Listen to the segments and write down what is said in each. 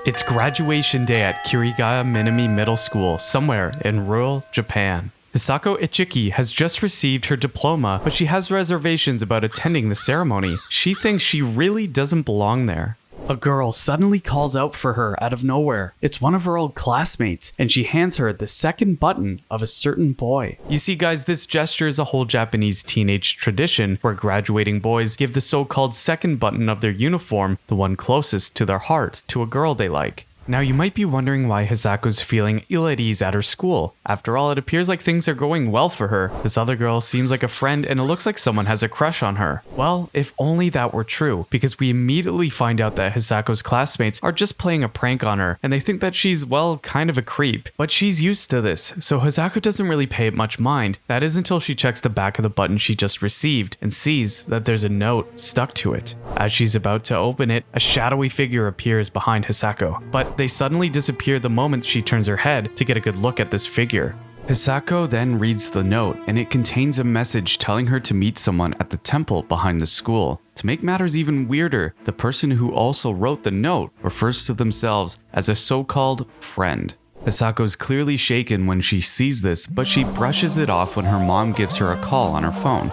It's graduation day at Kirigaya Minami Middle School, somewhere in rural Japan. Hisako Ichiki has just received her diploma, but she has reservations about attending the ceremony. She thinks she really doesn't belong there. A girl suddenly calls out for her out of nowhere. It's one of her old classmates, and she hands her the second button of a certain boy. You see guys, this gesture is a whole Japanese teenage tradition where graduating boys give the so-called second button of their uniform, the one closest to their heart, to a girl they like. Now you might be wondering why Hisako's feeling ill at ease at her school. After all, it appears like things are going well for her. This other girl seems like a friend and it looks like someone has a crush on her. Well, if only that were true, because we immediately find out that Hisako's classmates are just playing a prank on her and they think that she's, well, kind of a creep. But she's used to this, so Hisako doesn't really pay it much mind. That is until she checks the back of the button she just received and sees that there's a note stuck to it. As she's about to open it, a shadowy figure appears behind Hisako, but they suddenly disappear the moment she turns her head to get a good look at this figure. Hisako then reads the note, and it contains a message telling her to meet someone at the temple behind the school. To make matters even weirder, the person who also wrote the note refers to themselves as a so-called friend. Hisako's clearly shaken when she sees this, but she brushes it off when her mom gives her a call on her phone.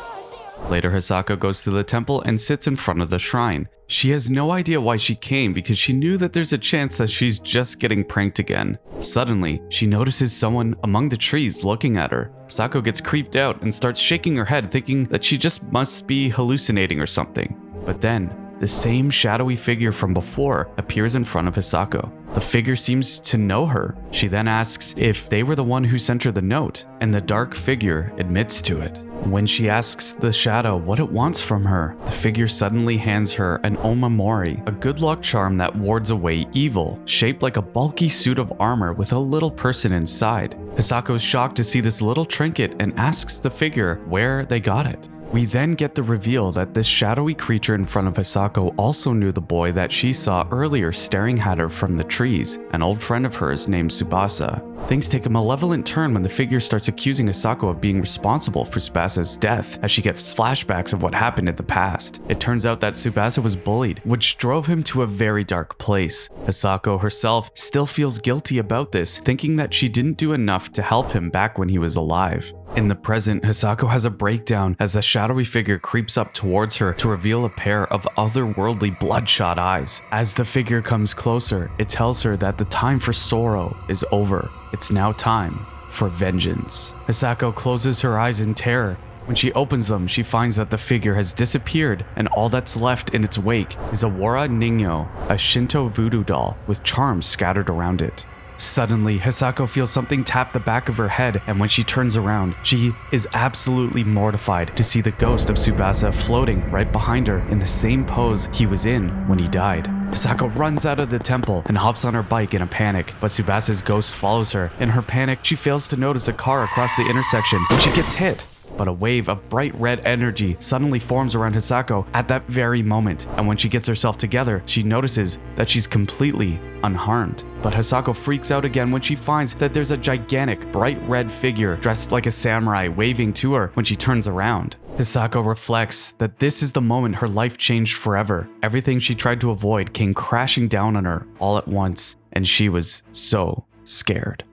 Later, Hisako goes to the temple and sits in front of the shrine. She has no idea why she came because she knew that there's a chance that she's just getting pranked again. Suddenly, she notices someone among the trees looking at her. Hisako gets creeped out and starts shaking her head, thinking that she just must be hallucinating or something. But then, the same shadowy figure from before appears in front of Hisako. The figure seems to know her. She then asks if they were the one who sent her the note, and the dark figure admits to it. When she asks the shadow what it wants from her, the figure suddenly hands her an omamori, a good luck charm that wards away evil, shaped like a bulky suit of armor with a little person inside. Hisako is shocked to see this little trinket and asks the figure where they got it. We then get the reveal that this shadowy creature in front of Hisako also knew the boy that she saw earlier staring at her from the trees, an old friend of hers named Tsubasa. Things take a malevolent turn when the figure starts accusing Hisako of being responsible for Tsubasa's death, as she gets flashbacks of what happened in the past. It turns out that Tsubasa was bullied, which drove him to a very dark place. Hisako herself still feels guilty about this, thinking that she didn't do enough to help him back when he was alive. In the present, Hisako has a breakdown as the shadowy figure creeps up towards her to reveal a pair of otherworldly bloodshot eyes. As the figure comes closer, it tells her that the time for sorrow is over. It's now time for vengeance. Hisako closes her eyes in terror. When she opens them, she finds that the figure has disappeared, and all that's left in its wake is a Wara Ningyo, a Shinto voodoo doll with charms scattered around it. Suddenly, Hisako feels something tap the back of her head, and when she turns around, she is absolutely mortified to see the ghost of Tsubasa floating right behind her in the same pose he was in when he died. Hisako runs out of the temple and hops on her bike in a panic, but Tsubasa's ghost follows her. In her panic, she fails to notice a car across the intersection when she gets hit. But a wave of bright red energy suddenly forms around Hisako at that very moment, and when she gets herself together, she notices that she's completely unharmed. But Hisako freaks out again when she finds that there's a gigantic, bright red figure dressed like a samurai waving to her when she turns around. Hisako reflects that this is the moment her life changed forever. Everything she tried to avoid came crashing down on her all at once, and she was so scared.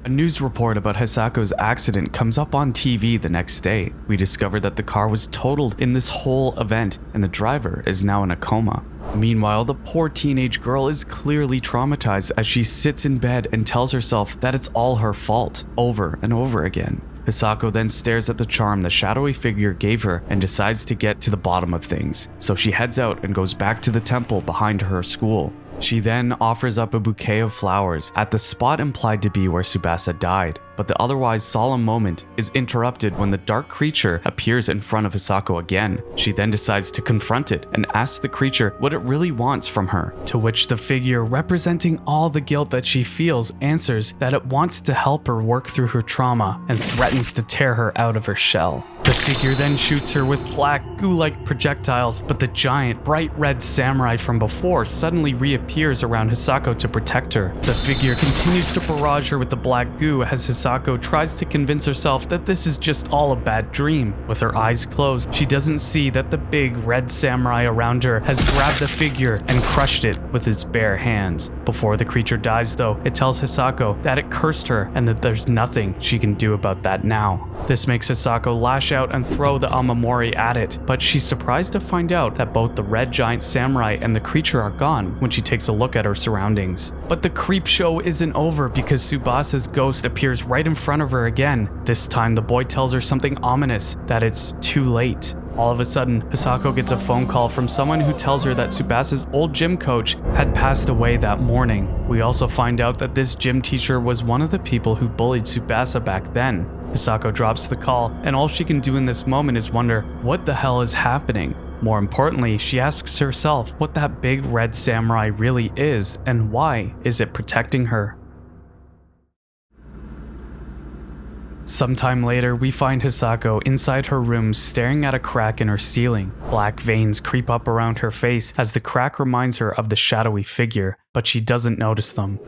A news report about Hisako's accident comes up on TV the next day. We discover that the car was totaled in this whole event, and the driver is now in a coma. Meanwhile, the poor teenage girl is clearly traumatized as she sits in bed and tells herself that it's all her fault, over and over again. Hisako then stares at the charm the shadowy figure gave her and decides to get to the bottom of things. So she heads out and goes back to the temple behind her school. She then offers up a bouquet of flowers at the spot implied to be where Tsubasa died, but the otherwise solemn moment is interrupted when the dark creature appears in front of Hisako again. She then decides to confront it and asks the creature what it really wants from her, to which the figure, representing all the guilt that she feels, answers that it wants to help her work through her trauma and threatens to tear her out of her shell. The figure then shoots her with black, goo-like projectiles, but the giant, bright red samurai from before suddenly reappears around Hisako to protect her. The figure continues to barrage her with the black goo as Hisako Hisako tries to convince herself that this is just all a bad dream. With her eyes closed, she doesn't see that the big red samurai around her has grabbed the figure and crushed it with its bare hands. Before the creature dies though, it tells Hisako that it cursed her and that there's nothing she can do about that now. This makes Hisako lash out and throw the amamori at it, but she's surprised to find out that both the red giant samurai and the creature are gone when she takes a look at her surroundings. But the creep show isn't over because Tsubasa's ghost appears right in front of her again. This time the boy tells her something ominous, that it's too late. All of a sudden, Hisako gets a phone call from someone who tells her that Tsubasa's old gym coach had passed away that morning. We also find out that this gym teacher was one of the people who bullied Tsubasa back then. Hisako drops the call, and all she can do in this moment is wonder, what the hell is happening? More importantly, she asks herself what that big red samurai really is, and why is it protecting her? Sometime later, we find Hisako inside her room staring at a crack in her ceiling. Black veins creep up around her face as the crack reminds her of the shadowy figure, but she doesn't notice them.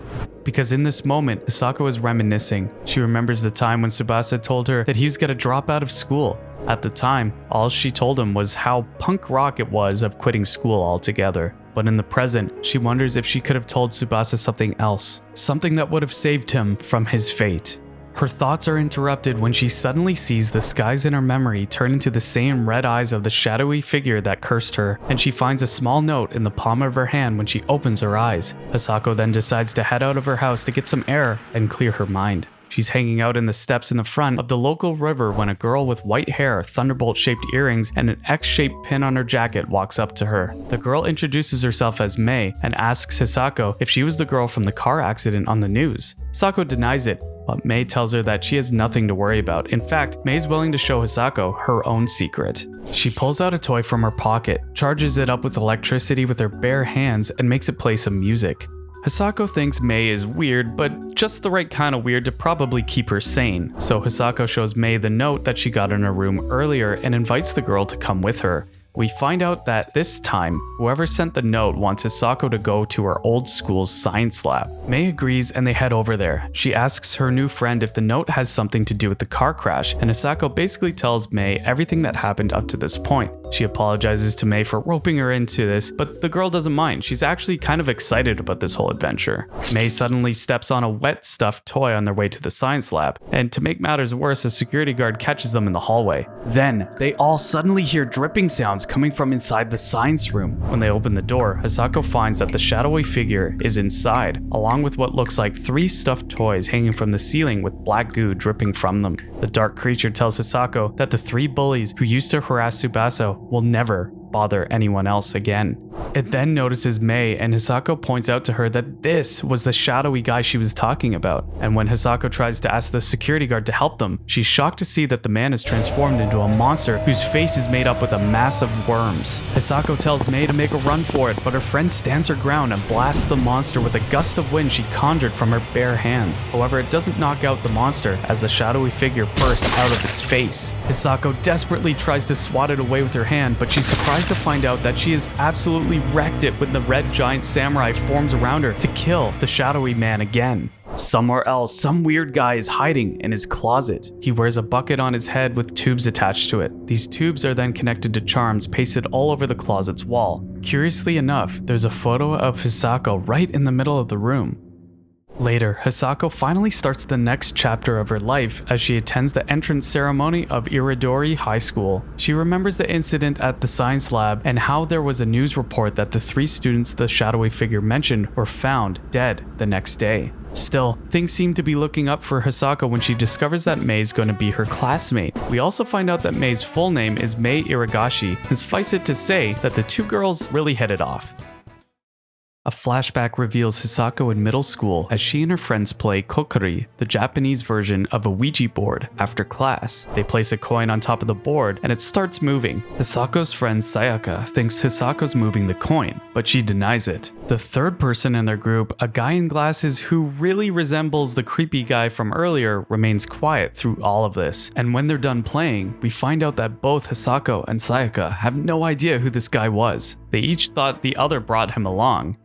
Because in this moment, Hisako is reminiscing. She remembers the time when Tsubasa told her that he was gonna drop out of school. At the time, all she told him was how punk rock it was of quitting school altogether. But in the present, she wonders if she could have told Tsubasa something else, something that would have saved him from his fate. Her thoughts are interrupted when she suddenly sees the skies in her memory turn into the same red eyes of the shadowy figure that cursed her, and she finds a small note in the palm of her hand when she opens her eyes. Hisako then decides to head out of her house to get some air and clear her mind. She's hanging out in the steps in the front of the local river when a girl with white hair, thunderbolt-shaped earrings, and an X-shaped pin on her jacket walks up to her. The girl introduces herself as Mei and asks Hisako if she was the girl from the car accident on the news. Hisako denies it, but Mei tells her that she has nothing to worry about. In fact, Mei is willing to show Hisako her own secret. She pulls out a toy from her pocket, charges it up with electricity with her bare hands, and makes it play some music. Hisako thinks Mei is weird, but just the right kind of weird to probably keep her sane. So Hisako shows Mei the note that she got in her room earlier and invites the girl to come with her. We find out that this time, whoever sent the note wants Hisako to go to her old school's science lab. Mei agrees and they head over there. She asks her new friend if the note has something to do with the car crash, and Hisako basically tells Mei everything that happened up to this point. She apologizes to Mei for roping her into this, but the girl doesn't mind. She's actually kind of excited about this whole adventure. Mei suddenly steps on a wet stuffed toy on their way to the science lab, and to make matters worse, a security guard catches them in the hallway. Then, they all suddenly hear dripping sounds coming from inside the science room. When they open the door, Hisako finds that the shadowy figure is inside, along with what looks like 3 stuffed toys hanging from the ceiling with black goo dripping from them. The dark creature tells Hisako that the 3 bullies who used to harass Tsubasa will never bother anyone else again. It then notices Mei, and Hisako points out to her that this was the shadowy guy she was talking about. And when Hisako tries to ask the security guard to help them, she's shocked to see that the man is transformed into a monster whose face is made up with a mass of worms. Hisako tells Mei to make a run for it, but her friend stands her ground and blasts the monster with a gust of wind she conjured from her bare hands. However, it doesn't knock out the monster as the shadowy figure bursts out of its face. Hisako desperately tries to swat it away with her hand, but she's surprised to find out that she has absolutely wrecked it when the red giant samurai forms around her to kill the shadowy man again. Somewhere else, some weird guy is hiding in his closet. He wears a bucket on his head with tubes attached to it. These tubes are then connected to charms pasted all over the closet's wall. Curiously enough, there's a photo of Hisako right in the middle of the room. Later, Hisako finally starts the next chapter of her life as she attends the entrance ceremony of Iridori High School. She remembers the incident at the science lab and how there was a news report that the 3 students the shadowy figure mentioned were found dead the next day. Still, things seem to be looking up for Hisako when she discovers that Mei is going to be her classmate. We also find out that Mei's full name is Mei Iragashi, and suffice it to say that the 2 girls really hit it off. A flashback reveals Hisako in middle school as she and her friends play kokori, the Japanese version of a Ouija board, after class. They place a coin on top of the board and it starts moving. Hisako's friend Sayaka thinks Hisako's moving the coin, but she denies it. The third person in their group, a guy in glasses who really resembles the creepy guy from earlier, remains quiet through all of this. And when they're done playing, we find out that both Hisako and Sayaka have no idea who this guy was. They each thought the other brought him along.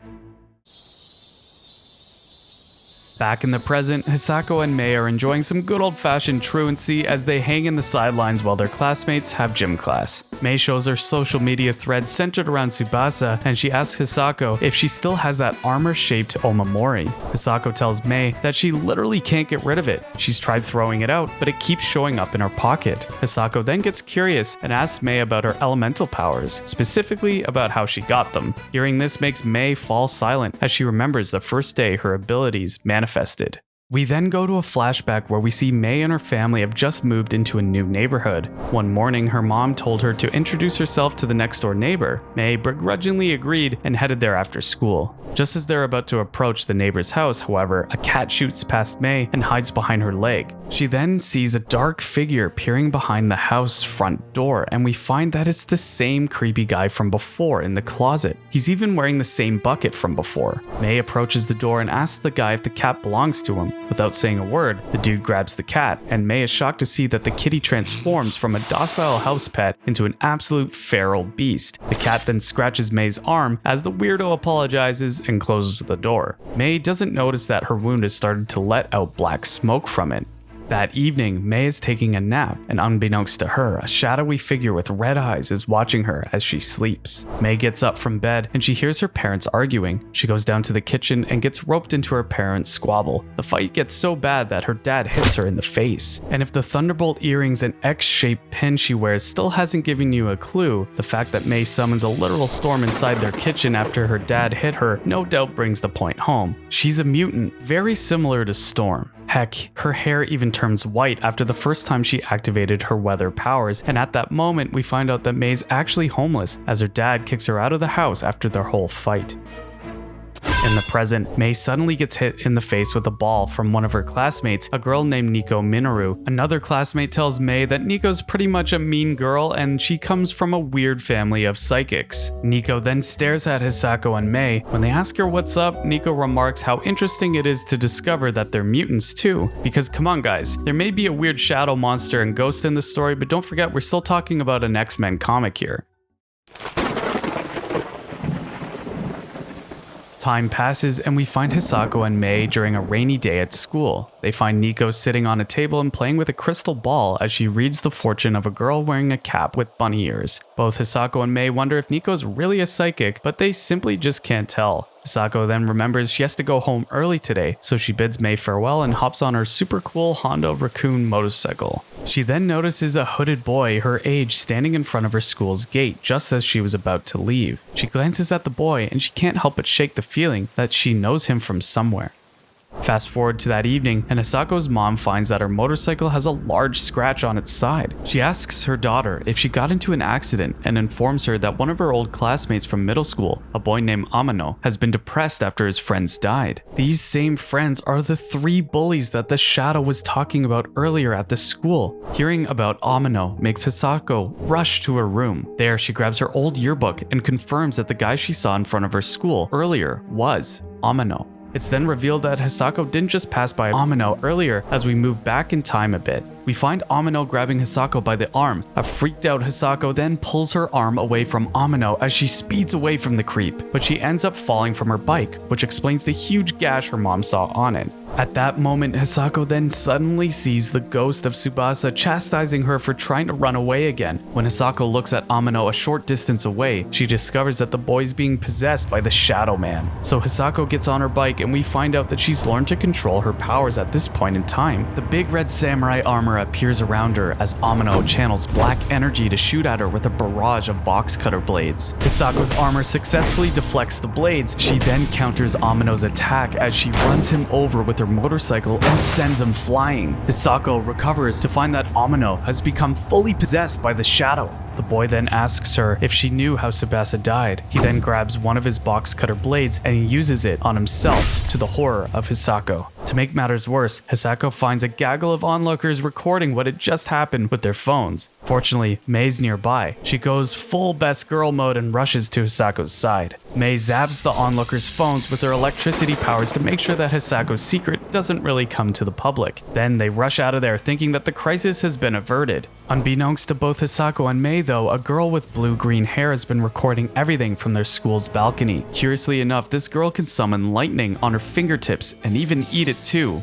Back in the present, Hisako and Mei are enjoying some good old-fashioned truancy as they hang in the sidelines while their classmates have gym class. Mei shows her social media thread centered around Tsubasa, and she asks Hisako if she still has that armor-shaped omamori. Hisako tells Mei that she literally can't get rid of it. She's tried throwing it out, but it keeps showing up in her pocket. Hisako then gets curious and asks Mei about her elemental powers, specifically about how she got them. Hearing this makes Mei fall silent as she remembers the first day her abilities manifested. We then go to a flashback where we see Mei and her family have just moved into a new neighborhood. One morning, her mom told her to introduce herself to the next door neighbor. Mei begrudgingly agreed and headed there after school. Just as they're about to approach the neighbor's house, however, a cat shoots past Mei and hides behind her leg. She then sees a dark figure peering behind the house front door, and we find that it's the same creepy guy from before in the closet. He's even wearing the same bucket from before. Mei approaches the door and asks the guy if the cat belongs to him. Without saying a word, the dude grabs the cat, and Mei is shocked to see that the kitty transforms from a docile house pet into an absolute feral beast. The cat then scratches Mei's arm as the weirdo apologizes and closes the door. Mei doesn't notice that her wound has started to let out black smoke from it. That evening, Mei is taking a nap, and unbeknownst to her, a shadowy figure with red eyes is watching her as she sleeps. Mei gets up from bed, and she hears her parents arguing. She goes down to the kitchen and gets roped into her parents' squabble. The fight gets so bad that her dad hits her in the face. And if the Thunderbolt earrings and X-shaped pin she wears still hasn't given you a clue, the fact that Mei summons a literal storm inside their kitchen after her dad hit her no doubt brings the point home. She's a mutant, very similar to Storm. Heck, her hair even turns white after the first time she activated her weather powers, and at that moment we find out that Mei's actually homeless as her dad kicks her out of the house after their whole fight. In the present, Mei suddenly gets hit in the face with a ball from one of her classmates, a girl named Nico Minoru. Another classmate tells Mei that Nico's pretty much a mean girl and she comes from a weird family of psychics. Nico then stares at Hisako and Mei. When they ask her what's up, Nico remarks how interesting it is to discover that they're mutants too. Because come on guys, there may be a weird shadow monster and ghost in the story, but don't forget we're still talking about an X-Men comic here. Time passes and we find Hisako and Mei during a rainy day at school. They find Nico sitting on a table and playing with a crystal ball as she reads the fortune of a girl wearing a cap with bunny ears. Both Hisako and Mei wonder if Nico's really a psychic, but they simply just can't tell. Hisako then remembers she has to go home early today, so she bids Mei farewell and hops on her super cool Honda Raccoon motorcycle. She then notices a hooded boy her age standing in front of her school's gate just as she was about to leave. She glances at the boy and she can't help but shake the feeling that she knows him from somewhere. Fast forward to that evening, and Hisako's mom finds that her motorcycle has a large scratch on its side. She asks her daughter if she got into an accident and informs her that one of her old classmates from middle school, a boy named Amano, has been depressed after his friends died. These same friends are the 3 bullies that the Shadow was talking about earlier at the school. Hearing about Amano makes Hisako rush to her room. There, she grabs her old yearbook and confirms that the guy she saw in front of her school earlier was Amano. It's then revealed that Hisako didn't just pass by Amano earlier as we move back in time a bit. We find Amano grabbing Hisako by the arm. A freaked out Hisako then pulls her arm away from Amano as she speeds away from the creep, but she ends up falling from her bike, which explains the huge gash her mom saw on it. At that moment, Hisako then suddenly sees the ghost of Tsubasa chastising her for trying to run away again. When Hisako looks at Amano a short distance away, she discovers that the boy is being possessed by the Shadow Man. So Hisako gets on her bike and we find out that she's learned to control her powers at this point in time. The big red samurai armor appears around her as Amano channels black energy to shoot at her with a barrage of box cutter blades. Hisako's armor successfully deflects the blades. She then counters Amano's attack as she runs him over with her motorcycle and sends him flying. Hisako recovers to find that Amano has become fully possessed by the Shadow. The boy then asks her if she knew how Tsubasa died. He then grabs one of his box cutter blades and uses it on himself, to the horror of Hisako. To make matters worse, Hisako finds a gaggle of onlookers recording what had just happened with their phones. Fortunately, Mei's nearby. She goes full best girl mode and rushes to Hisako's side. Mei zaps the onlookers' phones with her electricity powers to make sure that Hisako's secret doesn't really come to the public. Then they rush out of there thinking that the crisis has been averted. Unbeknownst to both Hisako and Mei though, a girl with blue-green hair has been recording everything from their school's balcony. Curiously enough, this girl can summon lightning on her fingertips and even eat it too.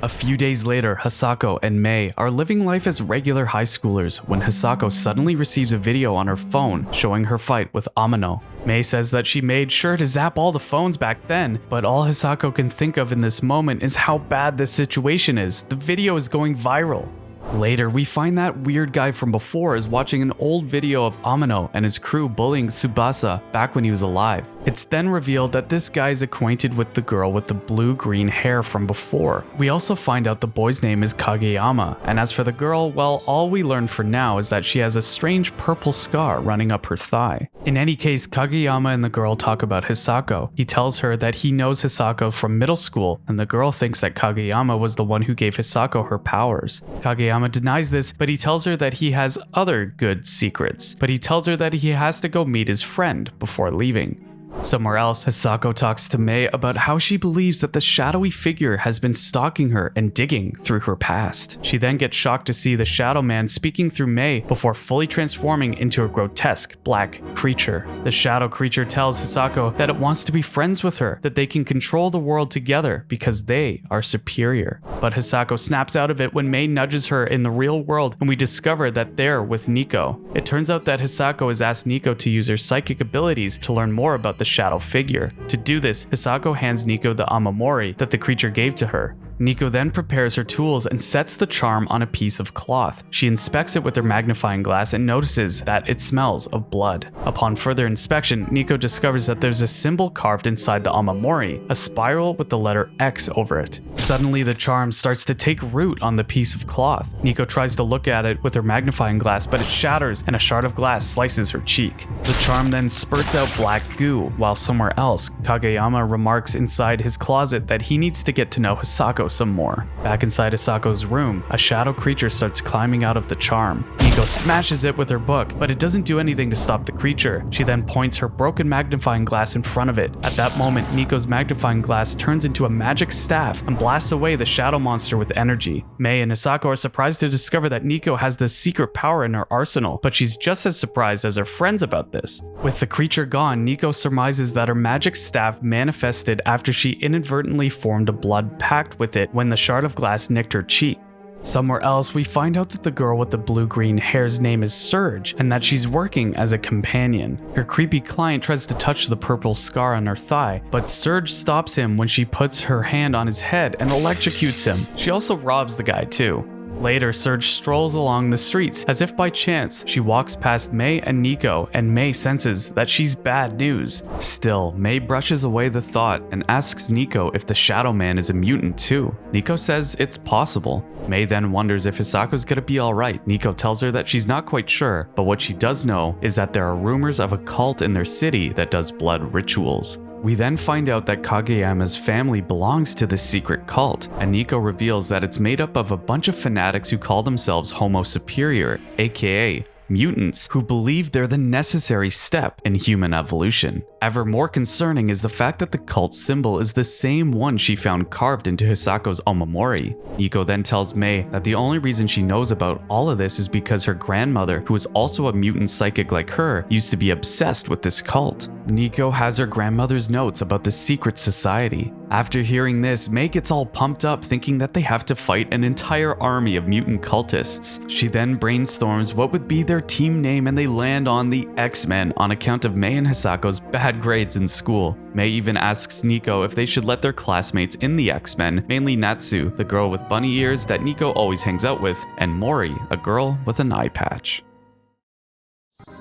A few days later, Hisako and Mei are living life as regular high schoolers when Hisako suddenly receives a video on her phone showing her fight with Amano. Mei says that she made sure to zap all the phones back then, but all Hisako can think of in this moment is how bad this situation is. The video is going viral. Later, we find that weird guy from before is watching an old video of Amano and his crew bullying Tsubasa back when he was alive. It's then revealed that this guy is acquainted with the girl with the blue-green hair from before. We also find out the boy's name is Kageyama, and as for the girl, well, all we learn for now is that she has a strange purple scar running up her thigh. In any case, Kageyama and the girl talk about Hisako. He tells her that he knows Hisako from middle school, and the girl thinks that Kageyama was the one who gave Hisako her powers. Kageyama denies this, but he tells her that he has other good secrets. But he tells her that he has to go meet his friend before leaving. Somewhere else, Hisako talks to Mei about how she believes that the shadowy figure has been stalking her and digging through her past. She then gets shocked to see the shadow man speaking through Mei before fully transforming into a grotesque black creature. The shadow creature tells Hisako that it wants to be friends with her, that they can control the world together because they are superior. But Hisako snaps out of it when Mei nudges her in the real world and we discover that they're with Nico. It turns out that Hisako has asked Nico to use her psychic abilities to learn more about the shadow figure. To do this, Hisako hands Nico the amamori that the creature gave to her. Nico then prepares her tools and sets the charm on a piece of cloth. She inspects it with her magnifying glass and notices that it smells of blood. Upon further inspection, Nico discovers that there's a symbol carved inside the amamori, a spiral with the letter X over it. Suddenly, the charm starts to take root on the piece of cloth. Nico tries to look at it with her magnifying glass, but it shatters and a shard of glass slices her cheek. The charm then spurts out black goo, while somewhere else, Kageyama remarks inside his closet that he needs to get to know Hisako some more. Back inside Hisako's room, a shadow creature starts climbing out of the charm. Nico smashes it with her book, but it doesn't do anything to stop the creature. She then points her broken magnifying glass in front of it. At that moment, Nico's magnifying glass turns into a magic staff and blasts away the shadow monster with energy. Mei and Hisako are surprised to discover that Nico has this secret power in her arsenal, but she's just as surprised as her friends about this. With the creature gone, Nico surmises that her magic staff manifested after she inadvertently formed a blood pact with it when the shard of glass nicked her cheek. Somewhere else, we find out that the girl with the blue-green hair's name is Surge, and that she's working as a companion. Her creepy client tries to touch the purple scar on her thigh, but Surge stops him when she puts her hand on his head and electrocutes him. She also robs the guy too. Later, Surge strolls along the streets. As if by chance, she walks past Mei and Nico, and Mei senses that she's bad news. Still, Mei brushes away the thought and asks Nico if the Shadow Man is a mutant too. Nico says it's possible. Mei then wonders if Hisako's gonna be alright. Nico tells her that she's not quite sure, but what she does know is that there are rumors of a cult in their city that does blood rituals. We then find out that Kageyama's family belongs to this secret cult, and Nico reveals that it's made up of a bunch of fanatics who call themselves Homo Superior, aka mutants, who believe they're the necessary step in human evolution. Ever more concerning is the fact that the cult symbol is the same one she found carved into Hisako's omamori. Nico then tells Mei that the only reason she knows about all of this is because her grandmother, who is also a mutant psychic like her, used to be obsessed with this cult. Nico has her grandmother's notes about the secret society. After hearing this, Mei gets all pumped up thinking that they have to fight an entire army of mutant cultists. She then brainstorms what would be their team name and they land on the X-Men on account of Mei and Hisako's bad grades in school. Mei even asks Nico if they should let their classmates in the X-Men, mainly Natsu, the girl with bunny ears that Nico always hangs out with, and Mori, a girl with an eye patch.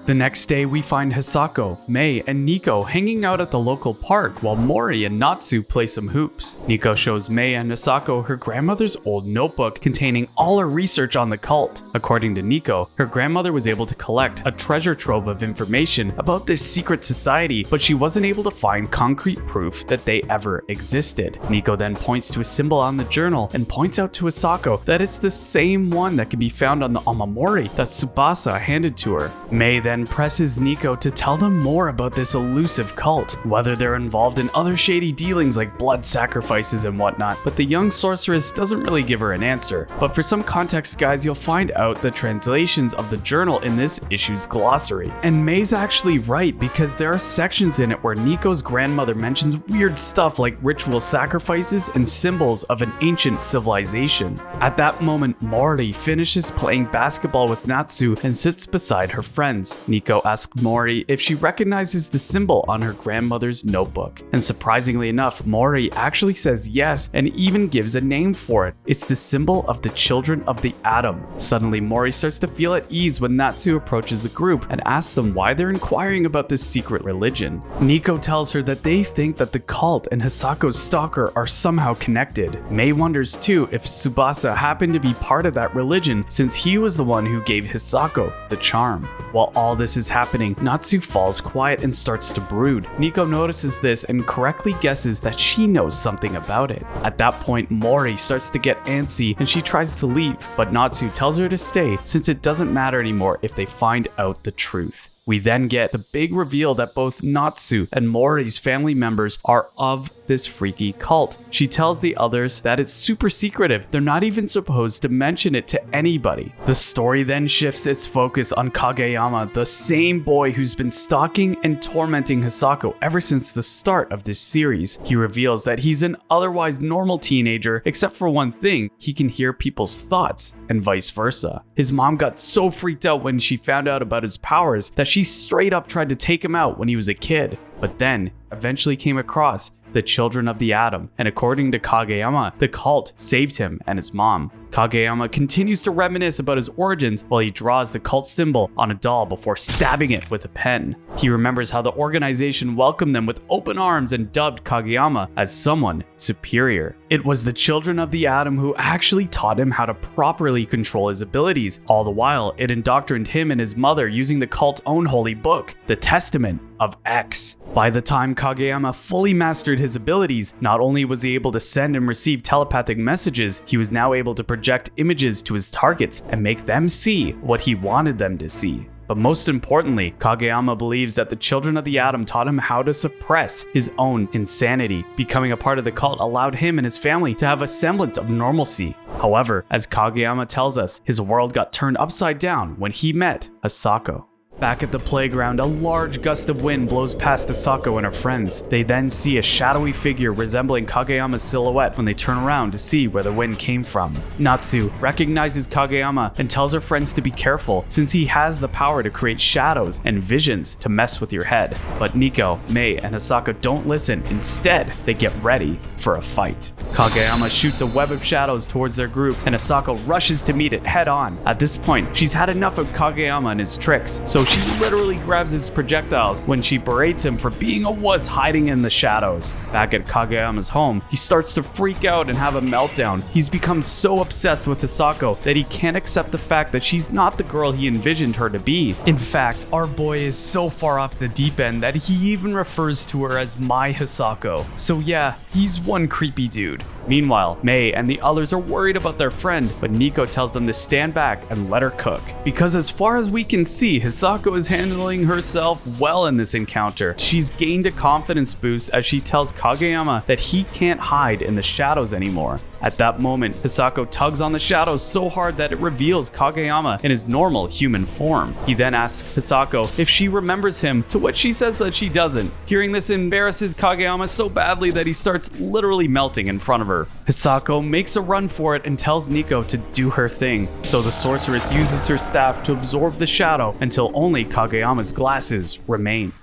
The next day, we find Hisako, Mei, and Nico hanging out at the local park while Mori and Natsu play some hoops. Nico shows Mei and Hisako her grandmother's old notebook containing all her research on the cult. According to Nico, her grandmother was able to collect a treasure trove of information about this secret society, but she wasn't able to find concrete proof that they ever existed. Nico then points to a symbol on the journal and points out to Hisako that it's the same one that can be found on the omamori that Tsubasa handed to her. Mei then then presses Nico to tell them more about this elusive cult, whether they're involved in other shady dealings like blood sacrifices and whatnot, but the young sorceress doesn't really give her an answer. But for some context, guys, you'll find out the translations of the journal in this issue's glossary. And May's actually right, because there are sections in it where Nico's grandmother mentions weird stuff like ritual sacrifices and symbols of an ancient civilization. At that moment, Mori finishes playing basketball with Natsu and sits beside her friends. Nico asks Mori if she recognizes the symbol on her grandmother's notebook. And surprisingly enough, Mori actually says yes and even gives a name for it. It's the symbol of the children of the atom. Suddenly, Mori starts to feel at ease when Natsu approaches the group and asks them why they're inquiring about this secret religion. Nico tells her that they think that the cult and Hisako's stalker are somehow connected. May wonders too if Tsubasa happened to be part of that religion, since he was the one who gave Hisako the charm. While all this is happening, Natsu falls quiet and starts to brood. Nico notices this and correctly guesses that she knows something about it. At that point, Mori starts to get antsy and she tries to leave, but Natsu tells her to stay since it doesn't matter anymore if they find out the truth. We then get the big reveal that both Natsu and Mori's family members are of this freaky cult. She tells the others that it's super secretive. They're not even supposed to mention it to anybody. The story then shifts its focus on Kageyama, the same boy who's been stalking and tormenting Hisako ever since the start of this series. He reveals that he's an otherwise normal teenager, except for one thing: he can hear people's thoughts, and vice versa. His mom got so freaked out when she found out about his powers that she straight up tried to take him out when he was a kid, but then eventually came across the children of the atom, and according to Kageyama, the cult saved him and his mom. Kageyama continues to reminisce about his origins while he draws the cult symbol on a doll before stabbing it with a pen. He remembers how the organization welcomed them with open arms and dubbed Kageyama as someone superior. It was the children of the atom who actually taught him how to properly control his abilities. All the while, it indoctrinated him and his mother using the cult's own holy book, the Testament of X. By the time Kageyama fully mastered his abilities, not only was he able to send and receive telepathic messages, he was now able to project images to his targets and make them see what he wanted them to see. But most importantly, Kageyama believes that the children of the atom taught him how to suppress his own insanity. Becoming a part of the cult allowed him and his family to have a semblance of normalcy. However, as Kageyama tells us, his world got turned upside down when he met Hisako. Back at the playground, a large gust of wind blows past Hisako and her friends. They then see a shadowy figure resembling Kageyama's silhouette when they turn around to see where the wind came from. Natsu recognizes Kageyama and tells her friends to be careful since he has the power to create shadows and visions to mess with your head. But Nico, Mei, and Hisako don't listen. Instead, they get ready for a fight. Kageyama shoots a web of shadows towards their group and Hisako rushes to meet it head on. At this point, she's had enough of Kageyama and his tricks, so she literally grabs his projectiles when she berates him for being a wuss hiding in the shadows. Back at Kageyama's home, he starts to freak out and have a meltdown. He's become so obsessed with Hisako that he can't accept the fact that she's not the girl he envisioned her to be. In fact, our boy is so far off the deep end that he even refers to her as my Hisako. So yeah, he's one creepy dude. Meanwhile, Mei and the others are worried about their friend, but Nico tells them to stand back and let her cook. Because as far as we can see, Hisako is handling herself well in this encounter. She's gained a confidence boost as she tells Kageyama that he can't hide in the shadows anymore. At that moment, Hisako tugs on the shadows so hard that it reveals Kageyama in his normal human form. He then asks Hisako if she remembers him, to which she says that she doesn't. Hearing this embarrasses Kageyama so badly that he starts literally melting in front of her. Hisako makes a run for it and tells Nico to do her thing, so the sorceress uses her staff to absorb the shadow until only Kageyama's glasses remain.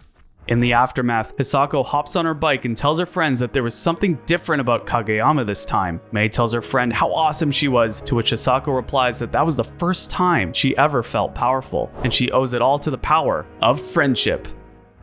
In the aftermath, Hisako hops on her bike and tells her friends that there was something different about Kageyama this time. Mei tells her friend how awesome she was, to which Hisako replies that that was the first time she ever felt powerful, and she owes it all to the power of friendship.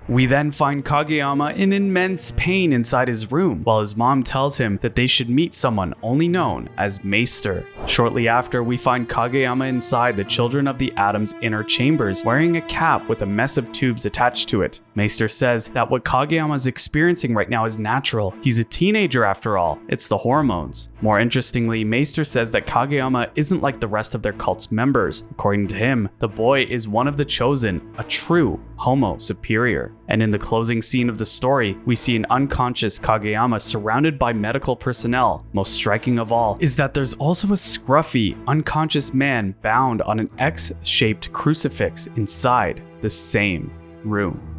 We then find Kageyama in immense pain inside his room, while his mom tells him that they should meet someone only known as Maester. Shortly after, we find Kageyama inside the Children of the Atom's inner chambers, wearing a cap with a mess of tubes attached to it. Maester says that what Kageyama is experiencing right now is natural. He's a teenager after all. It's the hormones. More interestingly, Maester says that Kageyama isn't like the rest of their cult's members. According to him, the boy is one of the chosen, a true Homo superior. And in the closing scene of the story, we see an unconscious Kageyama surrounded by medical personnel. Most striking of all is that there's also a scruffy, unconscious man bound on an X-shaped crucifix inside the same room.